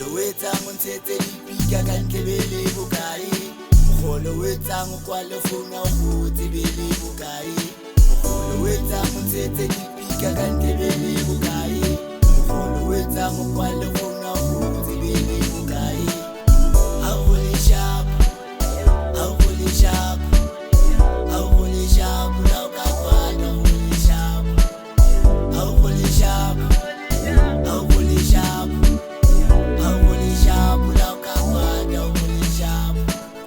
Mogolo o etsang o ntshetse dipika ka ntle be le bokae Mogolo o etsang o kwale founu ya go tsebe le bokae Mogolo o etsang o ntshetse dipika ka ntle be le bokae Mogolo o etsang o kwale founu ya go tsebe le bokae A go le sharp A go le sharp A go le sharp la o ka kwana go le sharp A go le sharp A go le sharp A go le sharp la o ka kwana go le sharp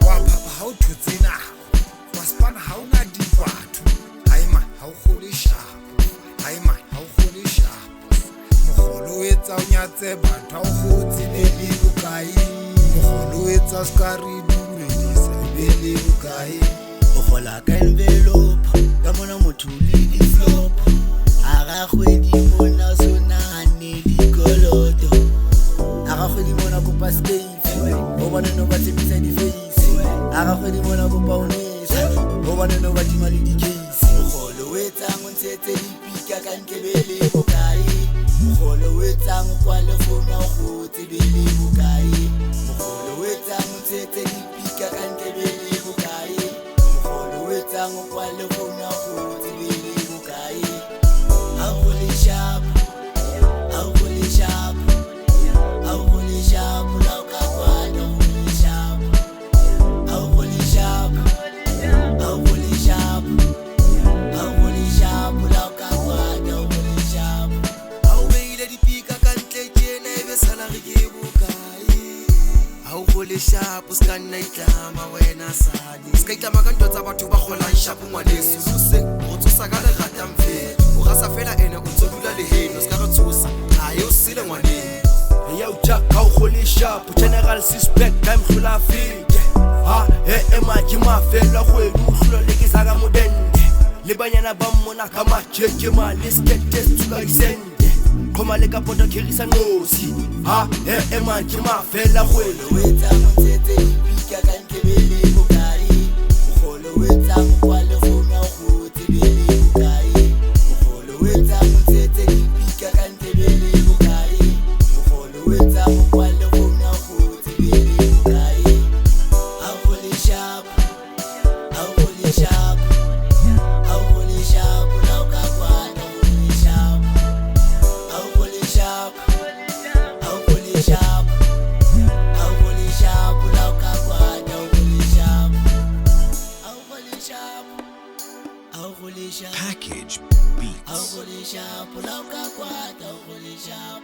Wa papa ha o thotse nago wa spana ha o na dikwatho hai man ha o gole sharp hai man ha o gole sharp Mogolo o etsa o nyatse batho ha o gotse le le bokae Mogolo o etsa ska re dumedisa be le bokae O gola ka envelope ka mona motho le di-flop a ga kgwedi mona so nahane dikoloto a ga kgwedi mona kopa stave o bona no ba tsebisa di-face a ga kgwedi mona kopa onesa o bona no ba tima le di-case Mogolo o etsang o ntshetse dipika ka ntle be le bokae Mogolo o etsang o kwale founu ya go tsebe le bokae Mogolo o etsang o ntshetse dipika ka ntle be le bokae Mogolo o etsang o kwale founu ya go tsebe le bokae A go le sharp A go le sharp A go le sharp la o ka kwana go le sharp A go le sharp A go le sharp A go le sharp la o ka kwana go le sharp A o beile dipika ka ntle tjena e be sala re ke bokae A o go le sharp o ska nna itlama wena sadi ska itlama ka ntwa tsa batho ba golang sharp ngwaneso se go tsosa ka le rata mfe o ga sa fela ene o ntse dula le heno ska re tsosa a yo sile ngwaneng Yo Jack ha o gole sharp general suspect time khula fike ha ema ke mafela kgwedi o hlola le ke sa ka modende le banyana ba mmona ka matjeke ma le skate test tsuka isende khoma le ka poto khirisa nosi ha ema ke mafela kgwedi o etsang o ntshetse dipika ka ntle be le bokae Mogolo o etsang o kwale founu ya go tsebe le bokae Mogolo o etsang o ntshetse dipika ka ntle be le bokae Mogolo o etsang o kwale founu ya go tsebe le bokae A go le sharp A go le sharp A go le sharp la o ka kwana go le sharp A go le sharp A go le sharp A go le sharp la o ka kwana go le sharp A go le sharp A go le sharp Package A Beats. go le sharp la o ka kwana go le sharp